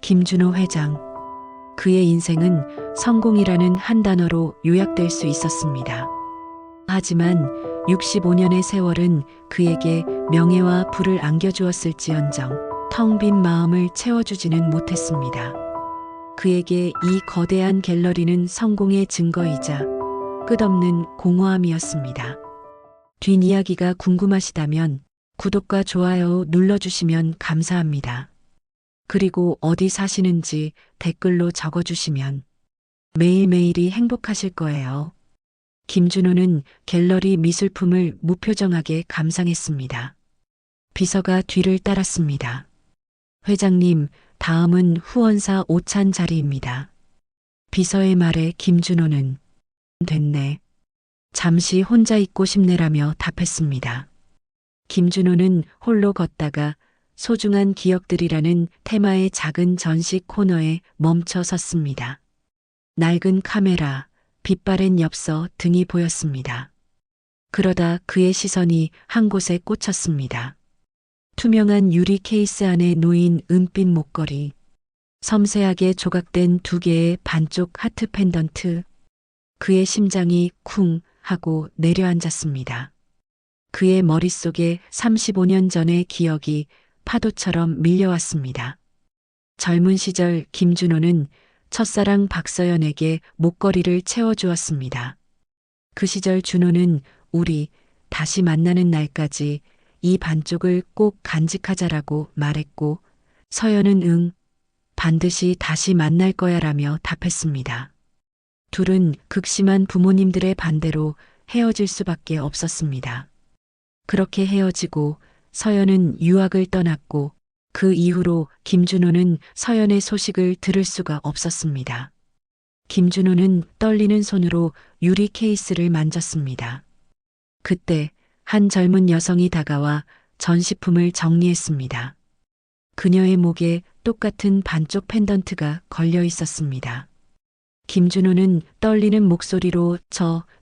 김준호 회장. 그의 인생은 성공이라는 한 단어로 요약될 수 있었습니다. 하지만 65년의 세월은 그에게 명예와 부를 안겨주었을지언정 텅 빈 마음을 채워주지는 못했습니다. 그에게 이 거대한 갤러리는 성공의 증거이자 끝없는 공허함이었습니다. 뒷이야기가 궁금하시다면 구독과 좋아요 눌러주시면 감사합니다. 그리고 어디 사시는지 댓글로 적어주시면 매일매일이 행복하실 거예요. 김준호는 갤러리 미술품을 무표정하게 감상했습니다. 비서가 뒤를 따랐습니다. 회장님, 다음은 후원사 오찬 자리입니다. 비서의 말에 김준호는 됐네. 잠시 혼자 있고 싶네라며 답했습니다. 김준호는 홀로 걷다가 소중한 기억들이라는 테마의 작은 전시 코너에 멈춰 섰습니다. 낡은 카메라, 빛바랜 엽서 등이 보였습니다. 그러다 그의 시선이 한 곳에 꽂혔습니다. 투명한 유리 케이스 안에 놓인 은빛 목걸이, 섬세하게 조각된 두 개의 반쪽 하트 펜던트. 그의 심장이 쿵 하고 내려앉았습니다. 그의 머릿속에 35년 전의 기억이 파도처럼 밀려왔습니다. 젊은 시절 김준호는 첫사랑 박서연에게 목걸이를 채워주었습니다. 그 시절 준호는 우리 다시 만나는 날까지 이 반쪽을 꼭 간직하자라고 말했고, 서연은 응, 반드시 다시 만날 거야라며 답했습니다. 둘은 극심한 부모님들의 반대로 헤어질 수밖에 없었습니다. 그렇게 헤어지고 서연은 유학을 떠났고, 그 이후로 김준호는 서연의 소식을 들을 수가 없었습니다. 김준호는 떨리는 손으로 유리 케이스를 만졌습니다. 그때 한 젊은 여성이 다가와 전시품을 정리했습니다. 그녀의 목에 똑같은 반쪽 펜던트가 걸려 있었습니다. 김준호는 떨리는 목소리로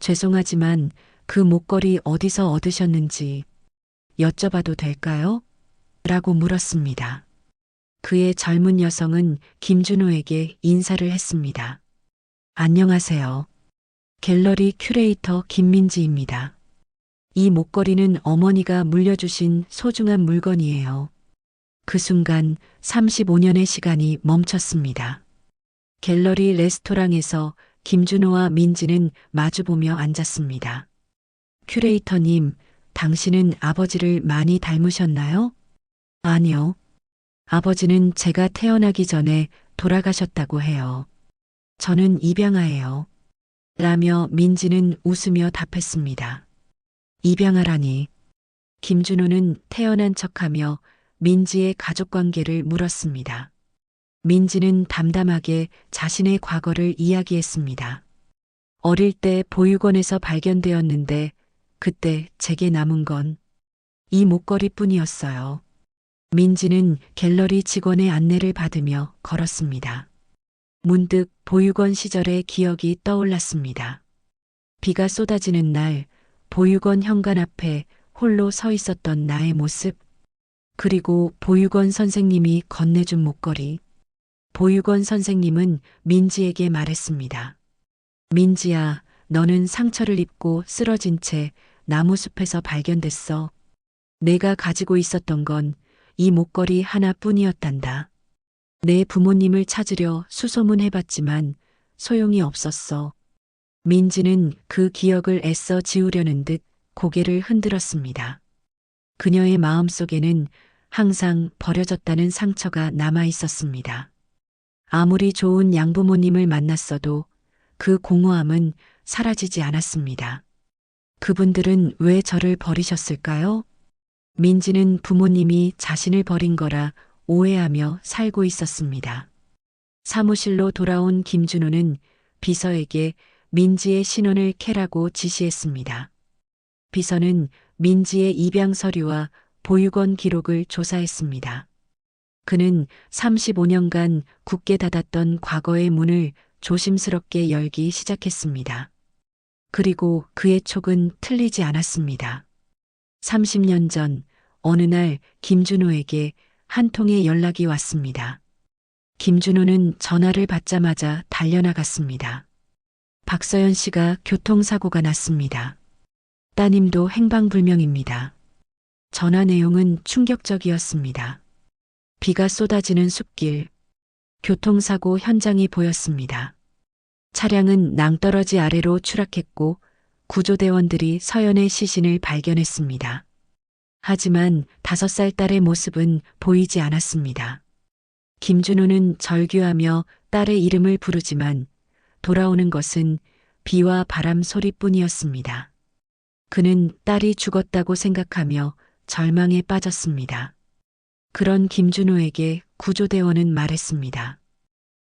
죄송하지만 그 목걸이 어디서 얻으셨는지 여쭤봐도 될까요? 라고 물었습니다. 그의 젊은 여성은 김준호에게 인사를 했습니다. 안녕하세요. 갤러리 큐레이터 김민지입니다. 이 목걸이는 어머니가 물려주신 소중한 물건이에요. 그 순간 35년의 시간이 멈췄습니다. 갤러리 레스토랑에서 김준호와 민지는 마주보며 앉았습니다. 큐레이터님, 당신은 아버지를 많이 닮으셨나요? 아니요. 아버지는 제가 태어나기 전에 돌아가셨다고 해요. 저는 입양아예요. 라며 민지는 웃으며 답했습니다. 입양아라니. 김준호는 태어난 척하며 민지의 가족관계를 물었습니다. 민지는 담담하게 자신의 과거를 이야기했습니다. 어릴 때 보육원에서 발견되었는데 그때 제게 남은 건 이 목걸이뿐이었어요. 민지는 갤러리 직원의 안내를 받으며 걸었습니다. 문득 보육원 시절의 기억이 떠올랐습니다. 비가 쏟아지는 날 보육원 현관 앞에 홀로 서 있었던 나의 모습, 그리고 보육원 선생님이 건네준 목걸이. 보육원 선생님은 민지에게 말했습니다. 민지야, 너는 상처를 입고 쓰러진 채 나무숲에서 발견됐어. 내가 가지고 있었던 건 이 목걸이 하나뿐이었단다. 내 부모님을 찾으려 수소문해봤지만 소용이 없었어. 민지는 그 기억을 애써 지우려는 듯 고개를 흔들었습니다. 그녀의 마음속에는 항상 버려졌다는 상처가 남아 있었습니다. 아무리 좋은 양부모님을 만났어도 그 공허함은 사라지지 않았습니다. 그분들은 왜 저를 버리셨을까요? 민지는 부모님이 자신을 버린 거라 오해하며 살고 있었습니다. 사무실로 돌아온 김준호는 비서에게 민지의 신원을 캐라고 지시했습니다. 비서는 민지의 입양 서류와 보육원 기록을 조사했습니다. 그는 35년간 굳게 닫았던 과거의 문을 조심스럽게 열기 시작했습니다. 그리고 그의 촉은 틀리지 않았습니다. 30년 전 어느 날 김준호에게 한 통의 연락이 왔습니다. 김준호는 전화를 받자마자 달려나갔습니다. 박서연 씨가 교통사고가 났습니다. 따님도 행방불명입니다. 전화 내용은 충격적이었습니다. 비가 쏟아지는 숲길, 교통사고 현장이 보였습니다. 차량은 낭떠러지 아래로 추락했고 구조대원들이 서연의 시신을 발견했습니다. 하지만 5살 딸의 모습은 보이지 않았습니다. 김준호는 절규하며 딸의 이름을 부르지만 돌아오는 것은 비와 바람 소리뿐이었습니다. 그는 딸이 죽었다고 생각하며 절망에 빠졌습니다. 그런 김준호에게 구조대원은 말했습니다.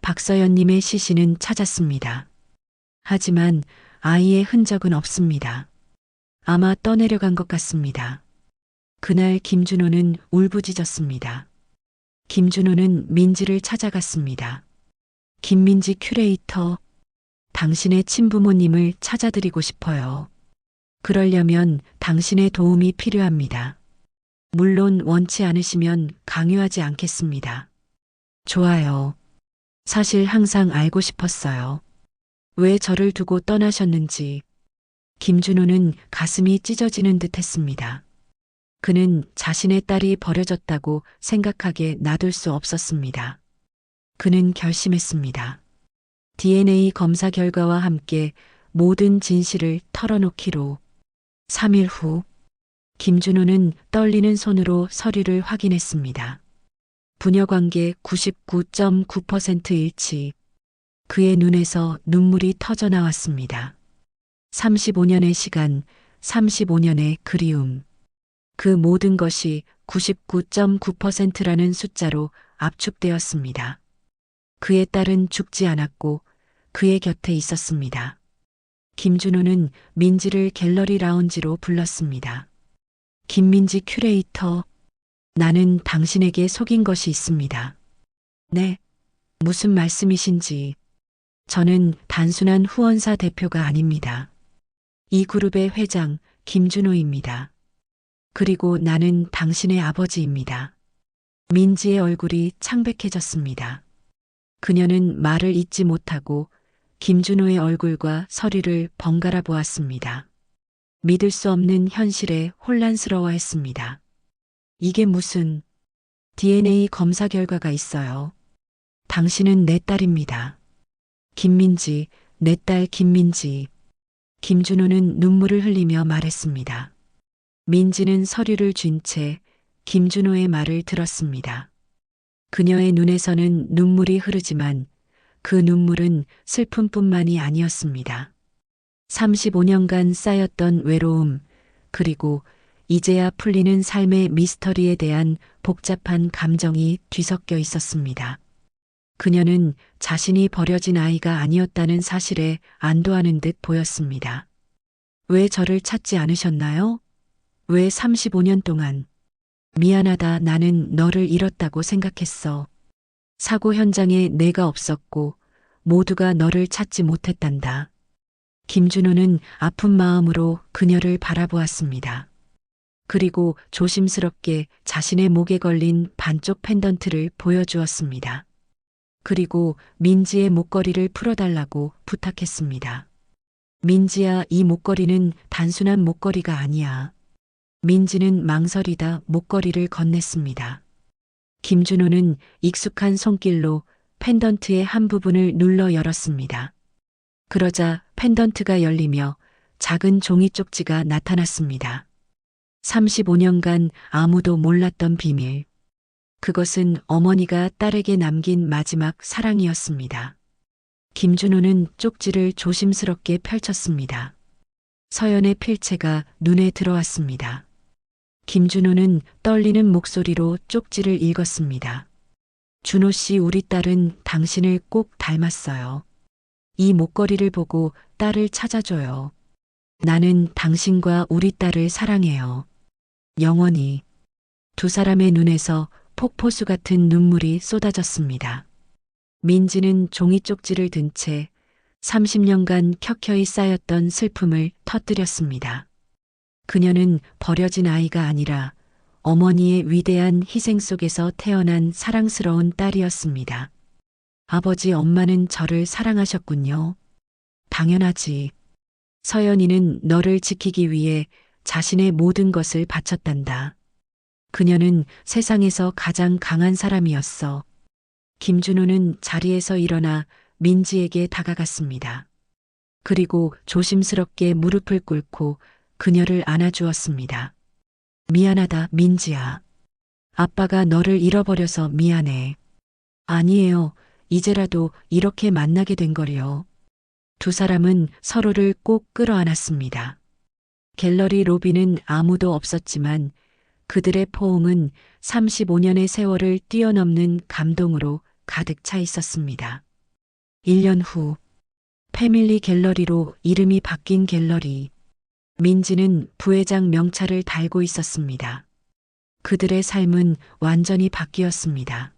박서연님의 시신은 찾았습니다. 하지만 아이의 흔적은 없습니다. 아마 떠내려간 것 같습니다. 그날 김준호는 울부짖었습니다. 김준호는 민지를 찾아갔습니다. 김민지 큐레이터, 당신의 친부모님을 찾아드리고 싶어요. 그러려면 당신의 도움이 필요합니다. 물론 원치 않으시면 강요하지 않겠습니다. 좋아요. 사실 항상 알고 싶었어요. 왜 저를 두고 떠나셨는지. 김준호는 가슴이 찢어지는 듯 했습니다. 그는 자신의 딸이 버려졌다고 생각하게 놔둘 수 없었습니다. 그는 결심했습니다. DNA 검사 결과와 함께 모든 진실을 털어놓기로. 3일 후, 김준호는 떨리는 손으로 서류를 확인했습니다. 부녀관계 99.9% 일치. 그의 눈에서 눈물이 터져 나왔습니다. 35년의 시간, 35년의 그리움. 그 모든 것이 99.9%라는 숫자로 압축되었습니다. 그의 딸은 죽지 않았고 그의 곁에 있었습니다. 김준호는 민지를 갤러리 라운지로 불렀습니다. 김민지 큐레이터, 나는 당신에게 속인 것이 있습니다. 네, 무슨 말씀이신지. 저는 단순한 후원사 대표가 아닙니다. 이 그룹의 회장 김준호입니다. 그리고 나는 당신의 아버지입니다. 민지의 얼굴이 창백해졌습니다. 그녀는 말을 잇지 못하고 김준호의 얼굴과 서류를 번갈아 보았습니다. 믿을 수 없는 현실에 혼란스러워했습니다. 이게 무슨 DNA 검사 결과가 있어요. 당신은 내 딸입니다. 김민지, 내 딸 김민지. 김준호는 눈물을 흘리며 말했습니다. 민지는 서류를 쥔 채 김준호의 말을 들었습니다. 그녀의 눈에서는 눈물이 흐르지만 그 눈물은 슬픔뿐만이 아니었습니다. 35년간 쌓였던 외로움, 그리고 이제야 풀리는 삶의 미스터리에 대한 복잡한 감정이 뒤섞여 있었습니다. 그녀는 자신이 버려진 아이가 아니었다는 사실에 안도하는 듯 보였습니다. 왜 저를 찾지 않으셨나요? 왜 35년 동안? 미안하다, 나는 너를 잃었다고 생각했어. 사고 현장에 내가 없었고 모두가 너를 찾지 못했단다. 김준호는 아픈 마음으로 그녀를 바라보았습니다. 그리고 조심스럽게 자신의 목에 걸린 반쪽 펜던트를 보여주었습니다. 그리고 민지의 목걸이를 풀어달라고 부탁했습니다. 민지야, 이 목걸이는 단순한 목걸이가 아니야. 민지는 망설이다 목걸이를 건넸습니다. 김준호는 익숙한 손길로 펜던트의 한 부분을 눌러 열었습니다. 그러자 펜던트가 열리며 작은 종이 쪽지가 나타났습니다. 35년간 아무도 몰랐던 비밀. 그것은 어머니가 딸에게 남긴 마지막 사랑이었습니다. 김준호는 쪽지를 조심스럽게 펼쳤습니다. 서연의 필체가 눈에 들어왔습니다. 김준호는 떨리는 목소리로 쪽지를 읽었습니다. 준호 씨, 우리 딸은 당신을 꼭 닮았어요. 이 목걸이를 보고 딸을 찾아줘요. 나는 당신과 우리 딸을 사랑해요. 영원히. 두 사람의 눈에서 폭포수 같은 눈물이 쏟아졌습니다. 민지는 종이 쪽지를 든 채 30년간 켜켜이 쌓였던 슬픔을 터뜨렸습니다. 그녀는 버려진 아이가 아니라 어머니의 위대한 희생 속에서 태어난 사랑스러운 딸이었습니다. 아버지, 엄마는 저를 사랑하셨군요. 당연하지. 서연이는 너를 지키기 위해 자신의 모든 것을 바쳤단다. 그녀는 세상에서 가장 강한 사람이었어. 김준호는 자리에서 일어나 민지에게 다가갔습니다. 그리고 조심스럽게 무릎을 꿇고 그녀를 안아주었습니다. 미안하다, 민지야. 아빠가 너를 잃어버려서 미안해. 아니에요. 이제라도 이렇게 만나게 된 거려. 두 사람은 서로를 꼭 끌어안았습니다. 갤러리 로비는 아무도 없었지만 그들의 포옹은 35년의 세월을 뛰어넘는 감동으로 가득 차 있었습니다. 1년 후, 패밀리 갤러리로 이름이 바뀐 갤러리. 민지는 부회장 명찰을 달고 있었습니다. 그들의 삶은 완전히 바뀌었습니다.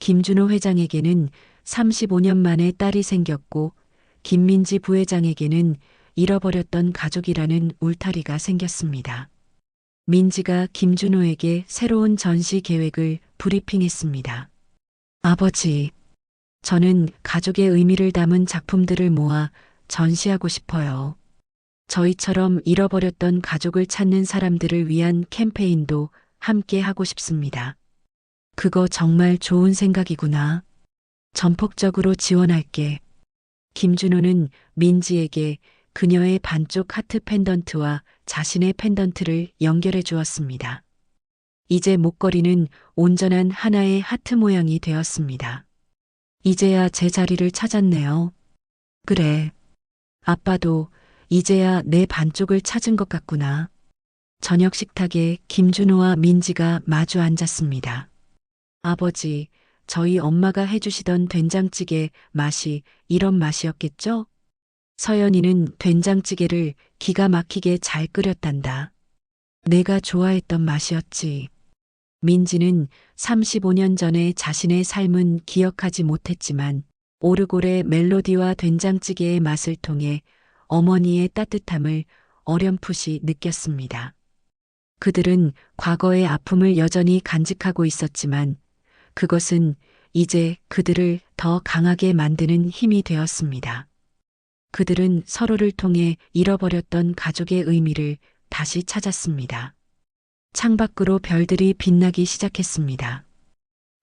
김준호 회장에게는 35년 만에 딸이 생겼고, 김민지 부회장에게는 잃어버렸던 가족이라는 울타리가 생겼습니다. 민지가 김준호에게 새로운 전시 계획을 브리핑했습니다. 아버지, 저는 가족의 의미를 담은 작품들을 모아 전시하고 싶어요. 저희처럼 잃어버렸던 가족을 찾는 사람들을 위한 캠페인도 함께 하고 싶습니다. 그거 정말 좋은 생각이구나. 전폭적으로 지원할게. 김준호는 민지에게 그녀의 반쪽 하트 펜던트와 자신의 펜던트를 연결해 주었습니다. 이제 목걸이는 온전한 하나의 하트 모양이 되었습니다. 이제야 제 자리를 찾았네요. 그래. 아빠도 이제야 내 반쪽을 찾은 것 같구나. 저녁 식탁에 김준호와 민지가 마주 앉았습니다. 아버지, 저희 엄마가 해주시던 된장찌개 맛이 이런 맛이었겠죠? 서연이는 된장찌개를 기가 막히게 잘 끓였단다. 내가 좋아했던 맛이었지. 민지는 35년 전에 자신의 삶은 기억하지 못했지만 오르골의 멜로디와 된장찌개의 맛을 통해 어머니의 따뜻함을 어렴풋이 느꼈습니다. 그들은 과거의 아픔을 여전히 간직하고 있었지만 그것은 이제 그들을 더 강하게 만드는 힘이 되었습니다. 그들은 서로를 통해 잃어버렸던 가족의 의미를 다시 찾았습니다. 창밖으로 별들이 빛나기 시작했습니다.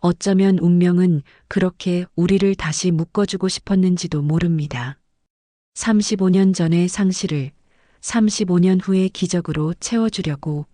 어쩌면 운명은 그렇게 우리를 다시 묶어주고 싶었는지도 모릅니다. 35년 전의 상실을 35년 후의 기적으로 채워주려고